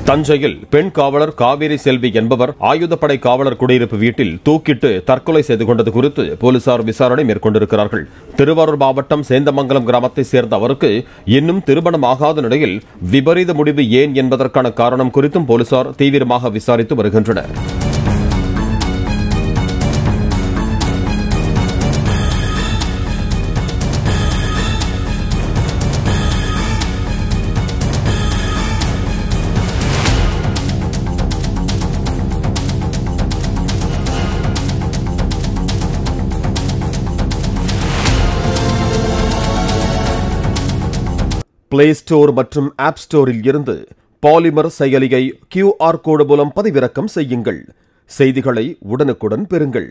தஞ்சையில் பெண் காவலர் காவேரி செல்வி என்பவர் ஆயுதப்படை காவலர் குடியிருப்பு வீட்டில் தூக்கிட்டு தற்கொலை செய்து கொண்டது குறித்து போலீசார் விசாரணை மேற்கொண்டிருக்கிறார்கள். திருவாரூர் மாவட்டம் சேந்தமங்கலம் கிராமத்தை சேர்ந்த அவருக்கு இன்னும் திருமணம் ஆகாத நிலையில் விபரீத முடிவு ஏன் என்பதற்கான காரணம் குறித்தும் போலீசார் தீவிரமாக விசாரித்து வருகின்றனர். பிளே ஸ்டோர் மற்றும் ஆப் ஸ்டோரில் இருந்து பாலிமர் செயலியை QR கோடு மூலம் பதிவிறக்கம் செய்யுங்கள். செய்திகளை உடனுக்குடன் பெறுங்கள்.